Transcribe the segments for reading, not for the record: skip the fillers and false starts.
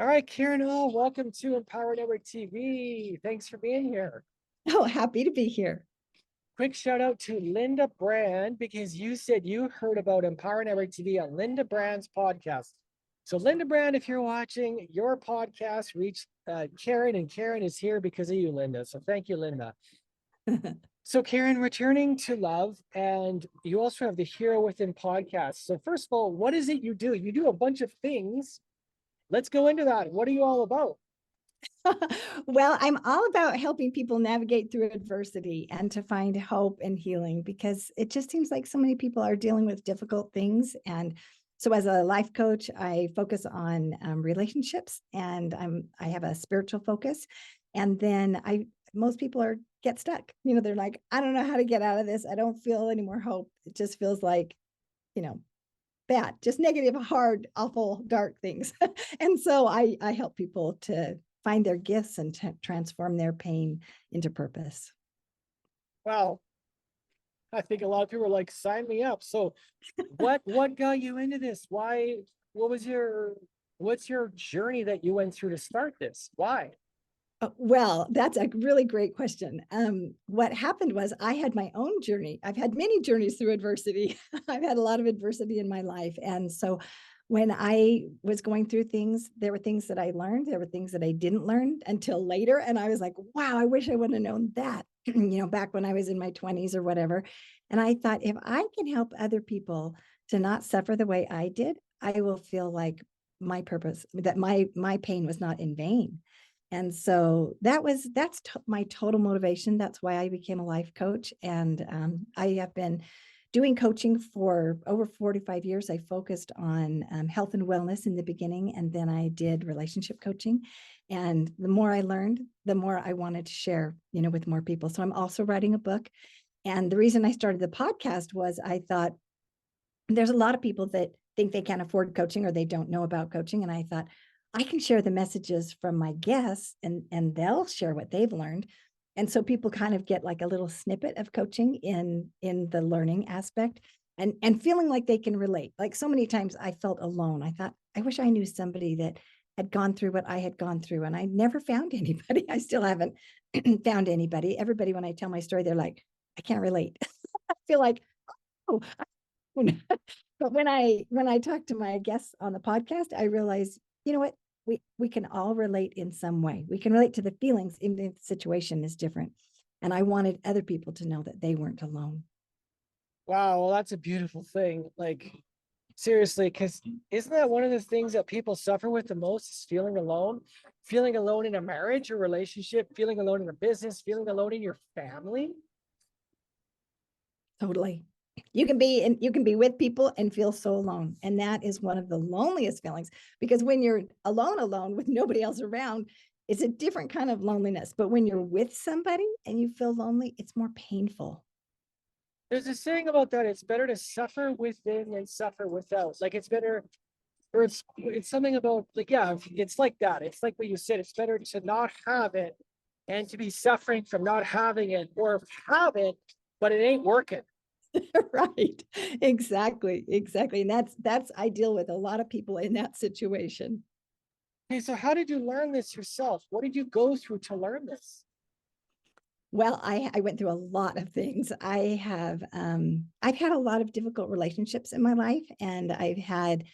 All right, Karen Hall, welcome to Empower Network TV. Thanks for being here. Oh, happy to be here. Quick shout out to Linda Brand because you said you heard about Empower Network TV on Linda Brand's podcast. So, Linda Brand, if you're watching, your podcast reached Karen, and Karen is here because of you, Linda. So, thank you, Linda. So, Karen, returning to love, and you also have the Hero Within podcast. So, first of all, what is it you do? You do a bunch of things. Let's go into that. What are you all about? Well, I'm all about helping people navigate through adversity and to find hope and healing because it just seems like so many people are dealing with difficult things. And so, as a life coach, I focus on relationships, and I have a spiritual focus. And then most people get stuck. They're like, I don't know how to get out of this. I don't feel any more hope. It just feels like, you know, bad, just negative, hard, awful, dark things. And so I help people to find their gifts and transform their pain into purpose. Wow. I think a lot of people are like, sign me up. So what got you into this? Why, what's your journey that you went through to start this? Why? Well, that's a really great question. What happened was I had my own journey. I've had many journeys through adversity. I've had a lot of adversity in my life. And so when I was going through things, there were things that I learned, there were things that I didn't learn until later. And I was like, wow, I wish I would have known that, back when I was in my 20s or whatever. And I thought, if I can help other people to not suffer the way I did, I will feel like my purpose, that my pain was not in vain. And so that's my total motivation. That's why I became a life coach. And I have been doing coaching for over 45 years. I focused on health and wellness in the beginning, and then I did relationship coaching. And the more I learned, the more I wanted to share, with more people. So I'm also writing a book. And the reason I started the podcast was I thought there's a lot of people that think they can't afford coaching or they don't know about coaching. And I thought, I can share the messages from my guests, and they'll share what they've learned. And so people kind of get like a little snippet of coaching in the learning aspect, and feeling like they can relate. Like, so many times I felt alone. I thought, I wish I knew somebody that had gone through what I had gone through, and I never found anybody. I still haven't found anybody. Everybody, when I tell my story, they're like, I can't relate. I feel like, oh, but when I talk to my guests on the podcast, I realize, what, we can all relate in some way. We can relate to the feelings, even if the situation is different. And I wanted other people to know that they weren't alone. Wow, well, that's a beautiful thing. Like, seriously, because isn't that one of the things that people suffer with the most is feeling alone? Feeling alone in a marriage or relationship, feeling alone in a business, feeling alone in your family. Totally. You can be with people and feel so alone. And that is one of the loneliest feelings, because when you're alone with nobody else around, it's a different kind of loneliness. But when you're with somebody and you feel lonely, it's more painful. There's a saying about that. It's better to suffer within than suffer without. Like, it's better, or it's something about, like, yeah, it's like that. It's like what you said. It's better to not have it and to be suffering from not having it, or have it, but it ain't working. Right. Exactly. And that's I deal with a lot of people in that situation. Okay, so how did you learn this yourself? What did you go through to learn this? Well, I went through a lot of things. I've had a lot of difficult relationships in my life, and I've had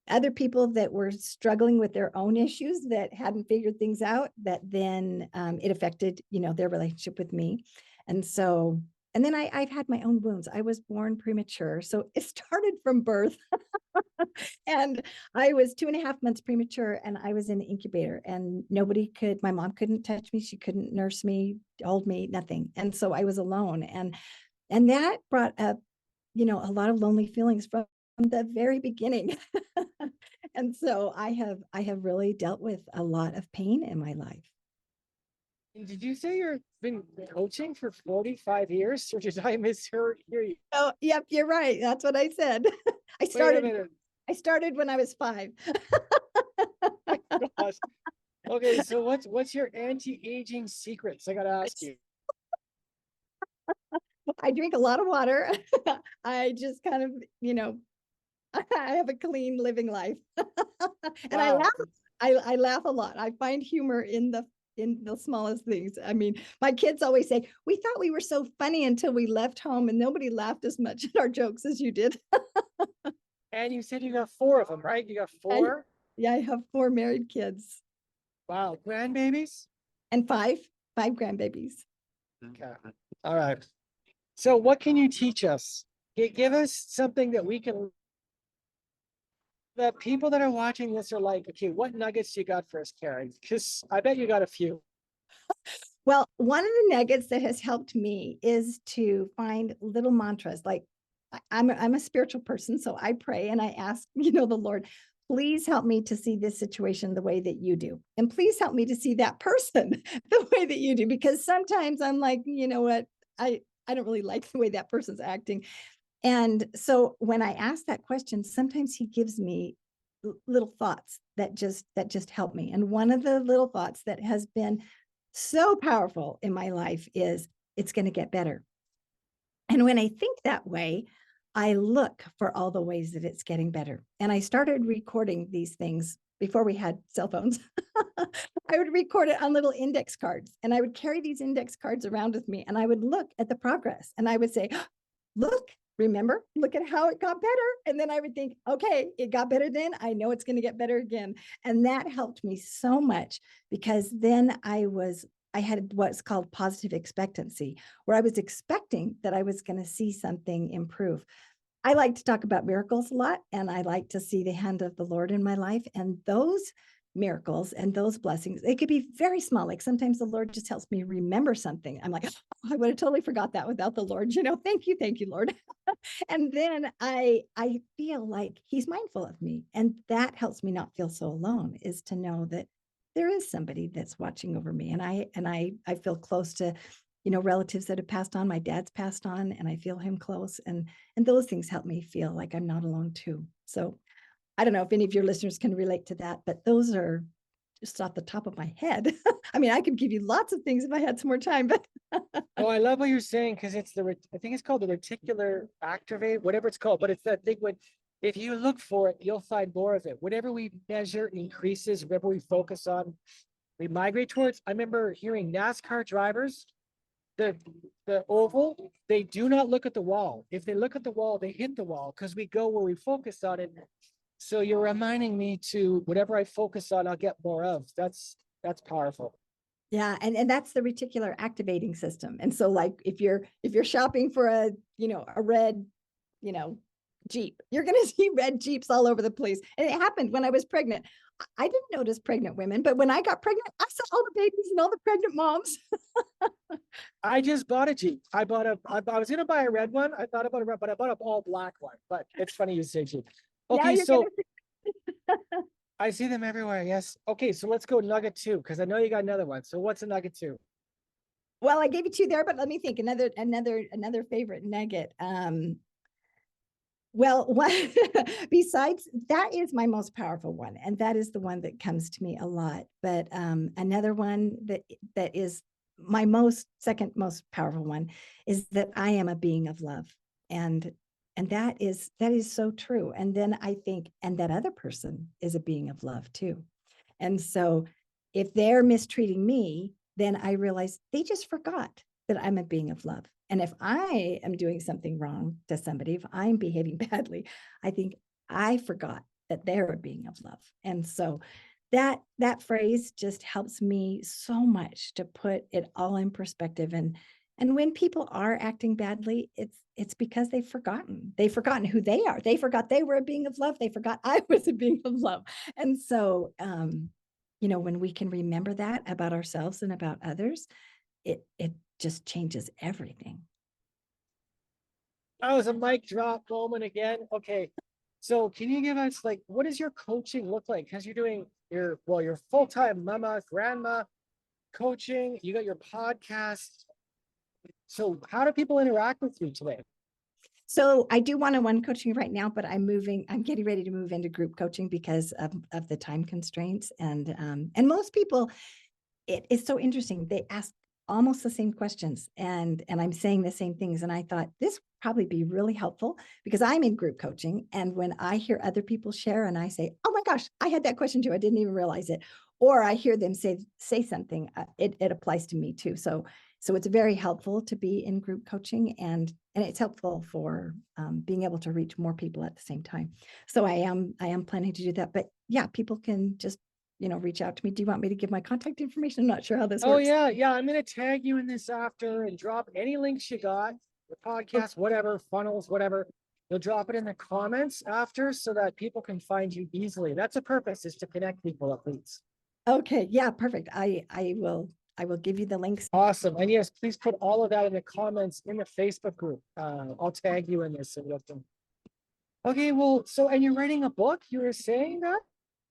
other people that were struggling with their own issues that hadn't figured things out, that then it affected, their relationship with me. And so, and then I've had my own wounds. I was born premature. So it started from birth. And I was 2.5 months premature, and I was in the incubator, and my mom couldn't touch me. She couldn't nurse me, hold me, nothing. And so I was alone. And that brought up, a lot of lonely feelings from the very beginning. And so I have really dealt with a lot of pain in my life. And did you say you've been coaching for 45 years, or did I mishear you? Oh, yep, you're right. That's what I said. I Wait a started minute. I started when I was 5. My gosh. Okay, so what's your anti-aging secrets? I gotta ask you. I drink a lot of water. I just kind of, I have a clean living life. And I Wow. laugh. I laugh a lot. I find humor in the smallest things. I mean, my kids always say, we thought we were so funny until we left home and nobody laughed as much at our jokes as you did. And you said you got four of them, right? You got I, four? yeah, I have 4 married kids Wow. Grandbabies? and five grandbabies. Okay. All right. So what can you teach us? Give us something that we can, that people that are watching this are like, okay, what nuggets you got for us, Karen? Because I bet you got a few. Well, one of the nuggets that has helped me is to find little mantras. Like I'm a spiritual person, so I pray and I ask, the Lord, please help me to see this situation the way that you do. And please help me to see that person the way that you do. Because sometimes I'm like, you know what? I don't really like the way that person's acting. And so when I ask that question, sometimes he gives me little thoughts that just help me. And one of the little thoughts that has been so powerful in my life is it's going to get better. And when I think that way, I look for all the ways that it's getting better. And I started recording these things before we had cell phones. I would record it on little index cards and I would carry these index cards around with me and I would look at the progress and I would say, look, remember, look at how it got better. And then I would think, okay, it got better then. I know it's going to get better again. And that helped me so much because then I had what's called positive expectancy, where I was expecting that I was going to see something improve. I like to talk about miracles a lot, and I like to see the hand of the Lord in my life. And those miracles and those blessings, it could be very small. Like sometimes the Lord just helps me remember something. I'm like, oh, I would have totally forgot that without the Lord. Thank you, Lord. And then I feel like He's mindful of me, and that helps me not feel so alone. Is to know that there is somebody that's watching over me, and I feel close to relatives that have passed on. My dad's passed on and I feel him close, and those things help me feel like I'm not alone too. So I don't know if any of your listeners can relate to that, but those are just off the top of my head. I mean, I could give you lots of things if I had some more time, but Oh, I love what you're saying because it's I think it's called the reticular activate, whatever it's called, but it's that thing when if you look for it, you'll find more of it. Whatever we measure increases, whatever we focus on, we migrate towards. I remember hearing NASCAR drivers, the the oval, they do not look at the wall. If they look at the wall, they hit the wall because we go where we focus on it. So you're reminding me to whatever I focus on, I'll get more of. That's powerful. yeah, and that's the reticular activating system. And so like if you're shopping for a red, you know, Jeep, you're going to see red Jeeps all over the place. And it happened when I was pregnant. I didn't notice pregnant women, but when I got pregnant, I saw all the babies and all the pregnant moms. I just bought a Jeep. I was gonna buy a red one. I thought about a red, but I bought an all black one. But it's funny you say Jeep. Now Okay, you're going so to I see them everywhere. Yes. Okay, so let's go nugget two because I know you got another one. So what's a nugget two? well, I gave you two there, but let me think another favorite nugget. Well, one, besides that is my most powerful one, and that is the one that comes to me a lot. But another one that is my second most powerful one is that I am a being of love, and that is so true. And then I think, and that other person is a being of love too. And so, if they're mistreating me, then I realize they just forgot that I'm a being of love. And if I am doing something wrong to somebody, if I'm behaving badly, I think I forgot that they're a being of love. And so that phrase just helps me so much to put it all in perspective. And when people are acting badly, it's because they've forgotten who they are. They forgot they were a being of love. They forgot I was a being of love. And so when we can remember that about ourselves and about others, it just changes everything. That was a mic drop moment again. Okay. So can you give us like what does your coaching look like? Because you're doing your full-time mama, grandma coaching, you got your podcast. So how do people interact with you today? So I do one-on-one coaching right now, but I'm getting ready to move into group coaching because of the time constraints. And most people, it's so interesting. They ask almost the same questions and I'm saying the same things. And I thought probably be really helpful because I'm in group coaching. And when I hear other people share and I say, oh my gosh, I had that question too. I didn't even realize it. Or I hear them say something, it applies to me too. So it's very helpful to be in group coaching, and it's helpful for being able to reach more people at the same time. So I am planning to do that. But yeah, people can just reach out to me. Do you want me to give my contact information? I'm not sure how this Oh works. yeah. I'm gonna tag you in this after and drop any links you got, the podcast, whatever, funnels, whatever. You'll drop it in the comments after so that people can find you easily. That's the purpose, is to connect people at least. Okay, yeah, perfect. I will give you the links. Awesome. And yes, please put all of that in the comments in the Facebook group. I'll tag you in this and you can. Okay, well, so and you're writing a book, you were saying that?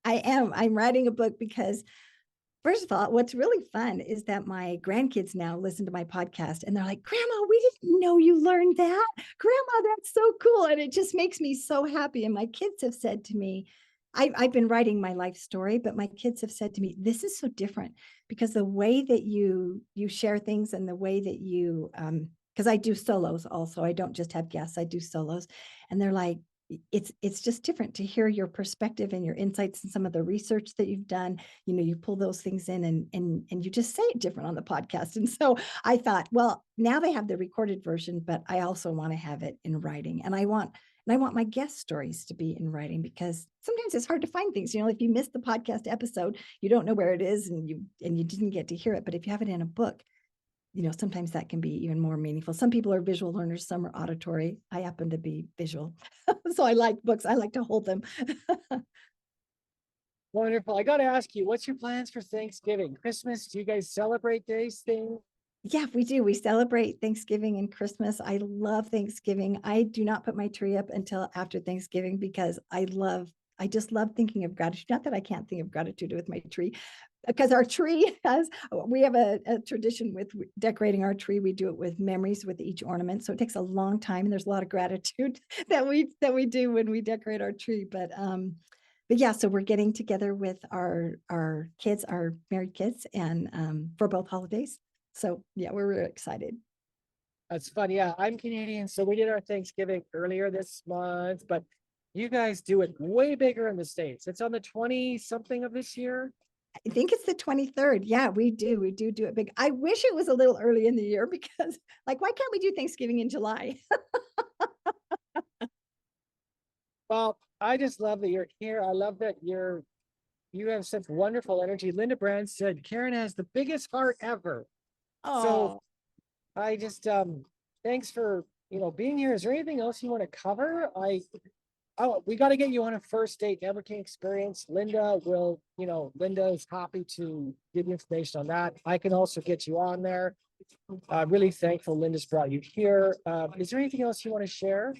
I am. I'm writing a book because first of all, what's really fun is that my grandkids now listen to my podcast and they're like, Grandma, we didn't know you learned that. Grandma, that's so cool. And it just makes me so happy. And my kids have said to me, I've been writing my life story, but my kids have said to me, this is so different because the way that you share things and the way that you because I do solos also. I don't just have guests, I do solos. And they're like, it's just different to hear your perspective and your insights and some of the research that you've done. You pull those things in and you just say it different on the podcast. And so I thought, well, now they have the recorded version, but I also want to have it in writing. And I want my guest stories to be in writing because sometimes it's hard to find things. If you missed the podcast episode, you don't know where it is and you didn't get to hear it. But if you have it in a book, sometimes that can be even more meaningful. Some people are visual learners, some are auditory. I happen to be visual. So I like books. I like to hold them. Wonderful. I got to ask you, what's your plans for Thanksgiving, Christmas? Do you guys celebrate these things? Yeah, we do. We celebrate Thanksgiving and Christmas. I love Thanksgiving. I do not put my tree up until after Thanksgiving because I just love thinking of gratitude. Not that I can't think of gratitude with my tree, because our tree we have a tradition with decorating our tree. We do it with memories with each ornament. So it takes a long time and there's a lot of gratitude that we do when we decorate our tree. But yeah, so we're getting together with our kids, our married kids, and for both holidays. So yeah, we're really excited. That's fun. Yeah, I'm Canadian, so we did our Thanksgiving earlier this month, but you guys do it way bigger in the States. It's on the 20 something of this year. I think it's the 23rd. Yeah, we do. We do it big. I wish it was a little early in the year because, like, why can't we do Thanksgiving in July? Well, I just love that you're here. I love that you have such wonderful energy. Linda Brand said Karen has the biggest heart ever. So Oh, I just thanks for being here. Is there anything else you want to cover? We got to get you on a first date networking experience. Linda is happy to give you information on that. I can also get you on there. Really thankful Linda's brought you here. Is there anything else you want to share?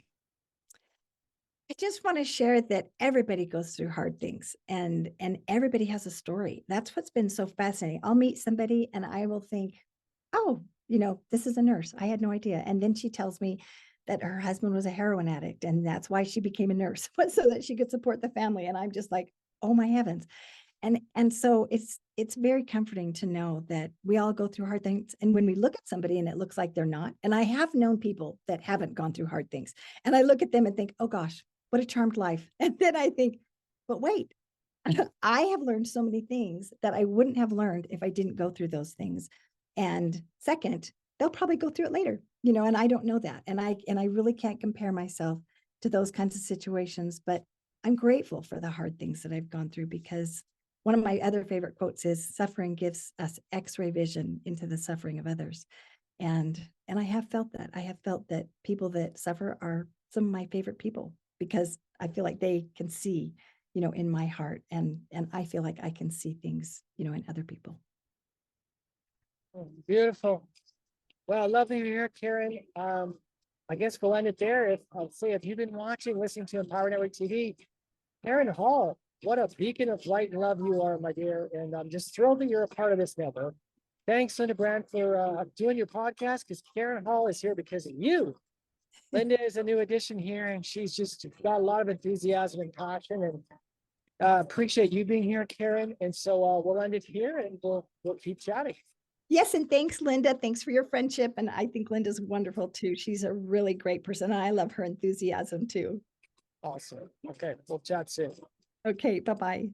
I just want to share that everybody goes through hard things and everybody has a story. That's what's been so fascinating. I'll meet somebody and I will think, oh, this is a nurse. I had no idea. And then she tells me that her husband was a heroin addict and that's why she became a nurse, so that she could support the family. And I'm just like, oh my heavens. And so it's very comforting to know that we all go through hard things. And when we look at somebody and it looks like they're not, and I have known people that haven't gone through hard things, and I look at them and think, oh gosh, what a charmed life. And then I think, but wait, I have learned so many things that I wouldn't have learned if I didn't go through those things. And second, they'll probably go through it later, and I don't know that. And I really can't compare myself to those kinds of situations, but I'm grateful for the hard things that I've gone through because one of my other favorite quotes is suffering gives us x-ray vision into the suffering of others. And I have felt that. I have felt that people that suffer are some of my favorite people because I feel like they can see, in my heart and I feel like I can see things, in other people. Beautiful. Well, lovely to hear, Karen. I guess we'll end it there. If you've been watching, listening to Empower Network TV, Karen Hall, what a beacon of light and love you are, my dear. And I'm just thrilled that you're a part of this network. Thanks, Linda Brand, for doing your podcast because Karen Hall is here because of you. Linda is a new addition here, and she's just got a lot of enthusiasm and passion. And appreciate you being here, Karen. And so we'll end it here, and we'll keep chatting. Yes, and thanks, Linda. Thanks for your friendship. And I think Linda's wonderful too. She's a really great person. And I love her enthusiasm too. Awesome. Okay, we'll chat soon. Okay, bye-bye.